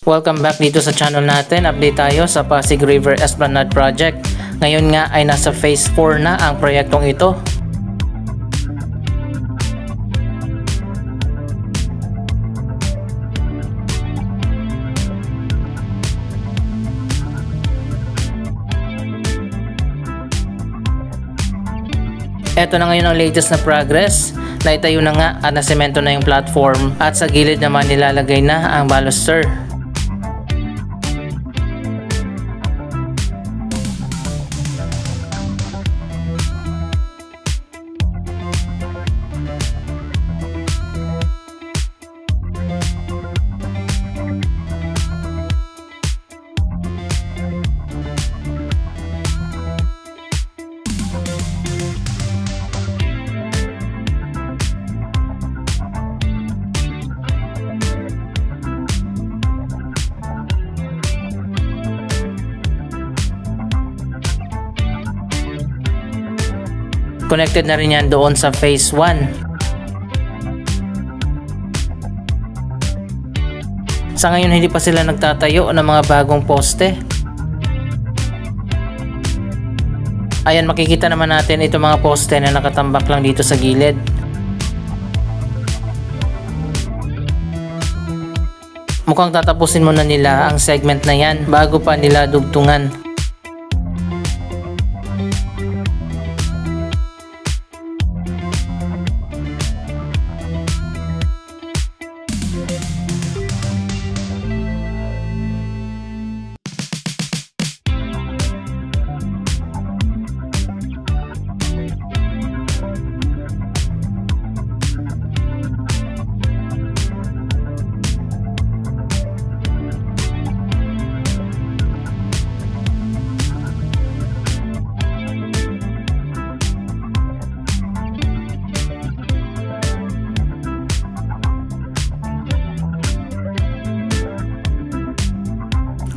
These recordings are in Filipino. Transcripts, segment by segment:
Welcome back dito sa channel natin. Update tayo sa Pasig River Esplanade Project. Ngayon nga ay nasa phase 4 na ang proyektong ito. Ito na ngayon ang latest na progress. Naitayo na nga at nasemento na yung platform at sa gilid naman nilalagay na ang baluster. Connected na rin yan doon sa phase 1. Sa ngayon hindi pa sila nagtatayo ng mga bagong poste. Ayan, makikita naman natin itong mga poste na nakatambak lang dito sa gilid. Mukhang tatapusin muna nila ang segment na yan bago pa nila dugtungan.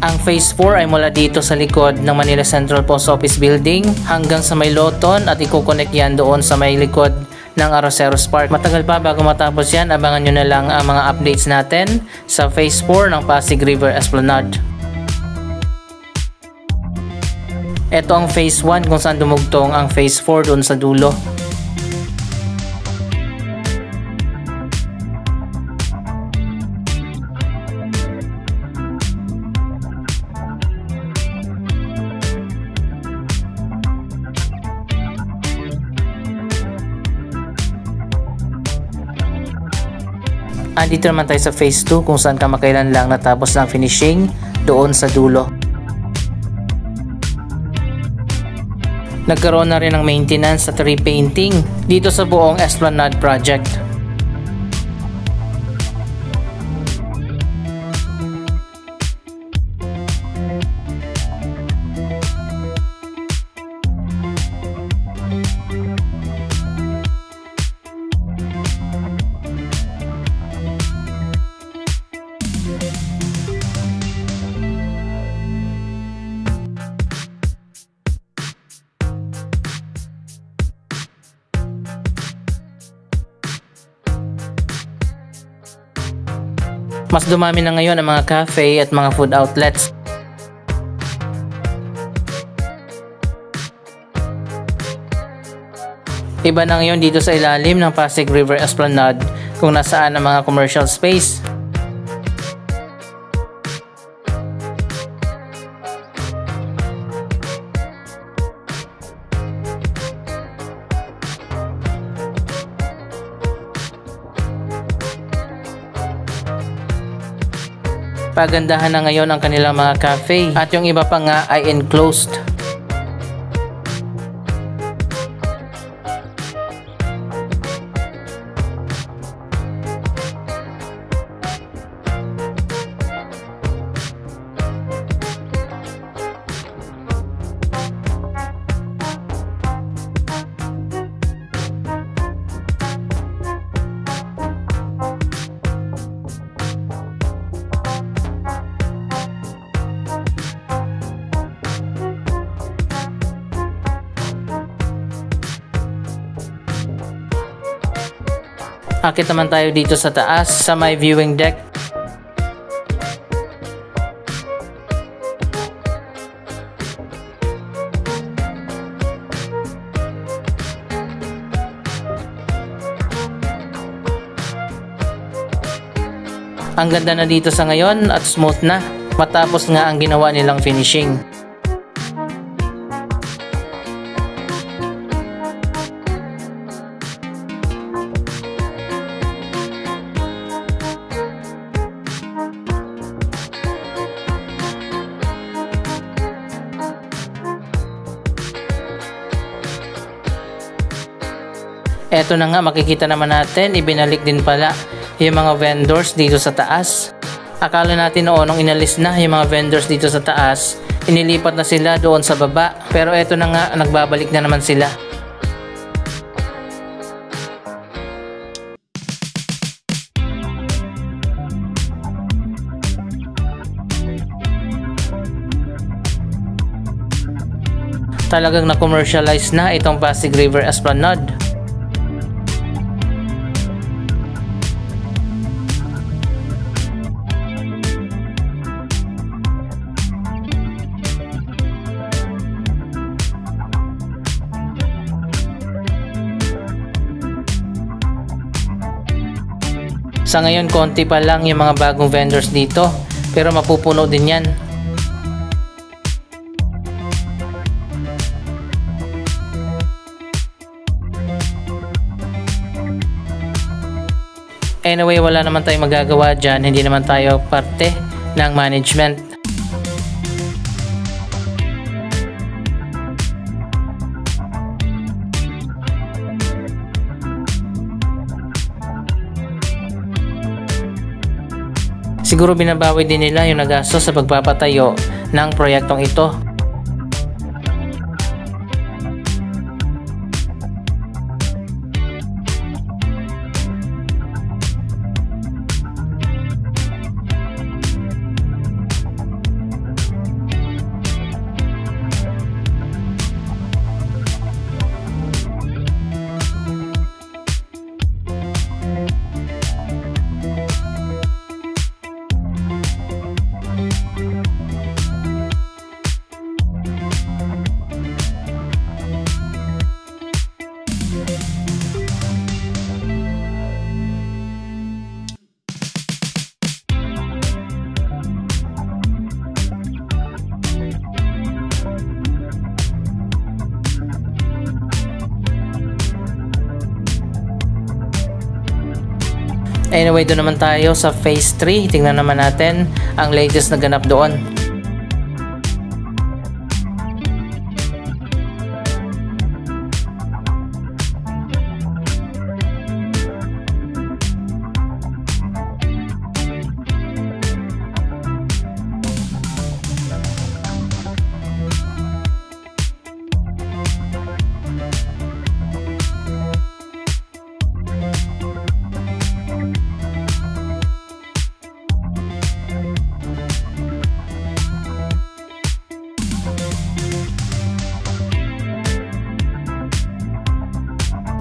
Ang phase 4 ay mula dito sa likod ng Manila Central Post Office Building hanggang sa may Loton at i-connect yan doon sa may likod ng Arroceros Park. Matagal pa bago matapos yan, abangan nyo na lang ang mga updates natin sa phase 4 ng Pasig River Esplanade. Ito ang phase 1 kung saan dumugtong ang phase 4 doon sa dulo. Andito naman tayo sa phase 2 kung saan kamakailan lang natapos ng finishing doon sa dulo. Nagkaroon na rin ng maintenance at repainting dito sa buong Esplanade project. Mas dumami na ngayon ang mga cafe at mga food outlets. Iba na ngayon dito sa ilalim ng Pasig River Esplanade kung nasaan ang mga commercial space. Pagandahan na ngayon ang kanilang mga cafe at yung iba pa nga ay enclosed. Akit naman tayo dito sa taas sa may viewing deck. Ang ganda na dito sa ngayon at smooth na matapos nga ang ginawa nilang finishing. Eto na nga, makikita naman natin, ibinalik din pala yung mga vendors dito sa taas. Akala natin noon nung inalis na yung mga vendors dito sa taas, inilipat na sila doon sa baba. Pero eto na nga, nagbabalik na naman sila. Talagang na-commercialize na itong Pasig River Esplanade. Sa ngayon, konti pa lang yung mga bagong vendors dito, pero mapupuno din yan. Anyway, wala naman tayong magagawa dyan, hindi naman tayo parte ng management. Siguro binabawi din nila yung nagastos sa pagpapatayo ng proyektong ito. Anyway, doon naman tayo sa phase 3. Tingnan naman natin ang latest na ganap doon.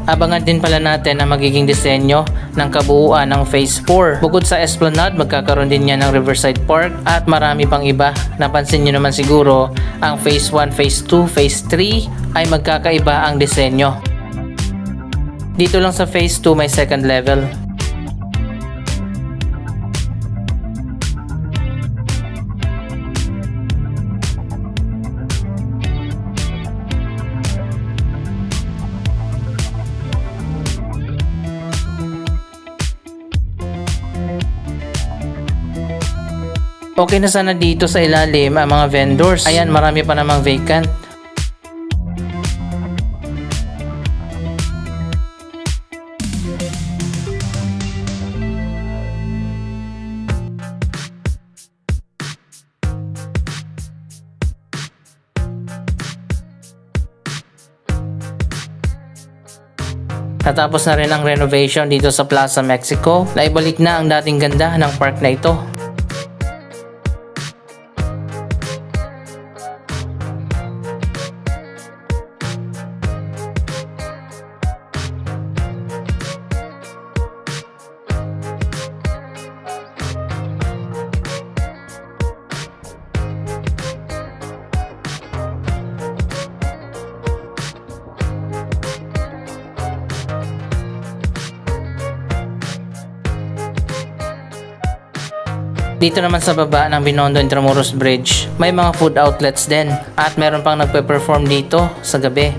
Abangan din pala natin ang magiging disenyo ng kabuuan ng Phase 4. Bukod sa Esplanade, magkakaroon din yan ng Riverside Park at marami pang iba. Napansin nyo naman siguro, ang Phase 1, Phase 2, Phase 3 ay magkakaiba ang disenyo. Dito lang sa Phase 2 may second level. Okay na sana dito sa ilalim ang mga vendors. Ayan, marami pa namang vacant. Natapos na rin ang renovation dito sa Plaza Mexico. Naibalik na ang dating ganda ng park na ito. Dito naman sa baba ng Binondo Intramuros Bridge, may mga food outlets din at meron pang nagpe-perform dito sa gabi.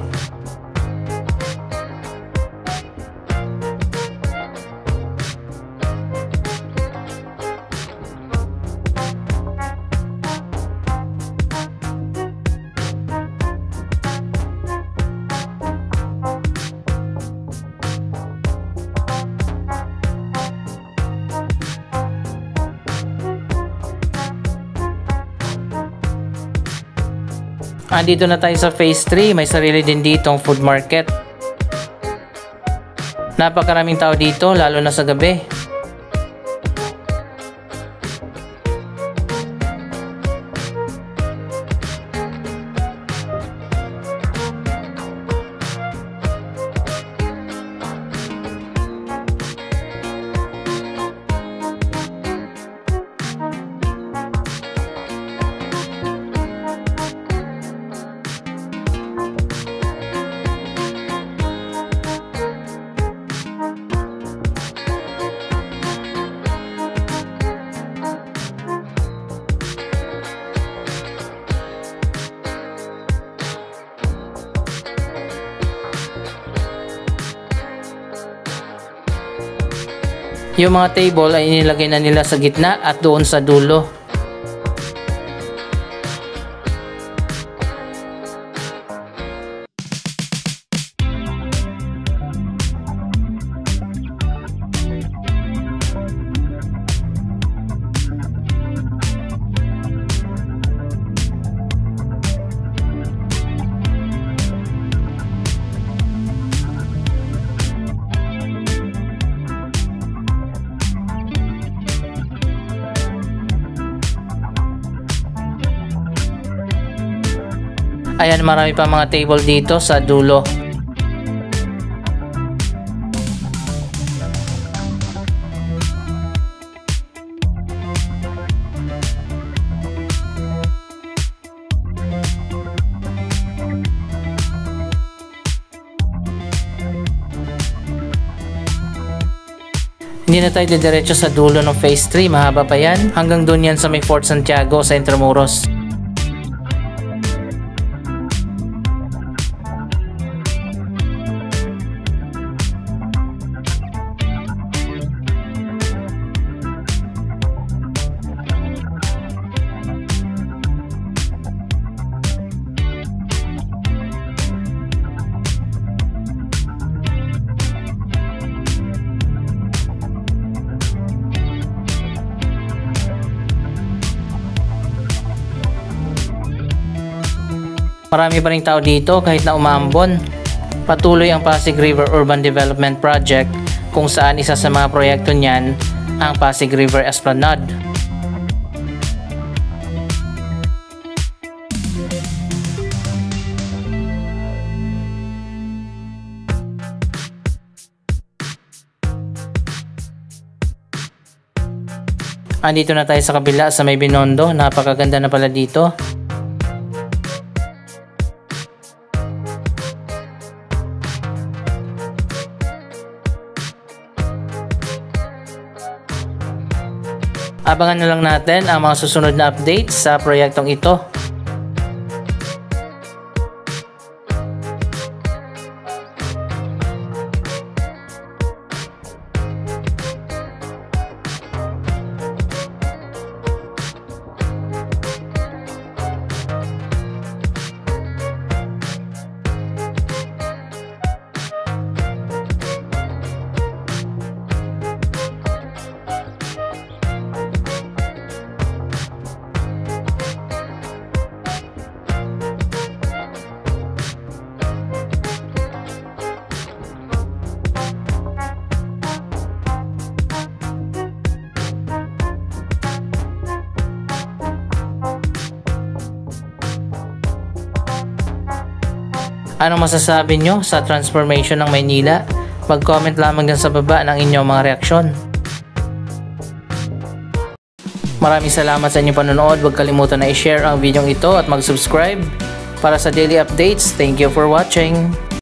Andito na tayo sa phase 3, may sarili din ditong food market. Napakaraming tao dito, lalo na sa gabi. Yung mga table ay inilagay na nila sa gitna at doon sa dulo. Ayan, marami pa mga table dito sa dulo. Hindi na tayo diretso sa dulo ng phase 3, mahaba pa yan. Hanggang doon yan sa may Fort Santiago sa Intramuros. Marami pa ring tao dito kahit na umaambon. Patuloy ang Pasig River Urban Development Project kung saan isa sa mga proyekto niyan ang Pasig River Esplanade. Andito na tayo sa kabila sa may Binondo, napakaganda na pala dito. Abangan na lang natin ang mga susunod na updates sa proyektong ito. Anong masasabi nyo sa transformation ng Maynila? Mag-comment lamang dyan sa baba ng inyong mga reaksyon. Maraming salamat sa inyong panonood. Huwag kalimutan na i-share ang video ito at mag-subscribe para sa daily updates. Thank you for watching.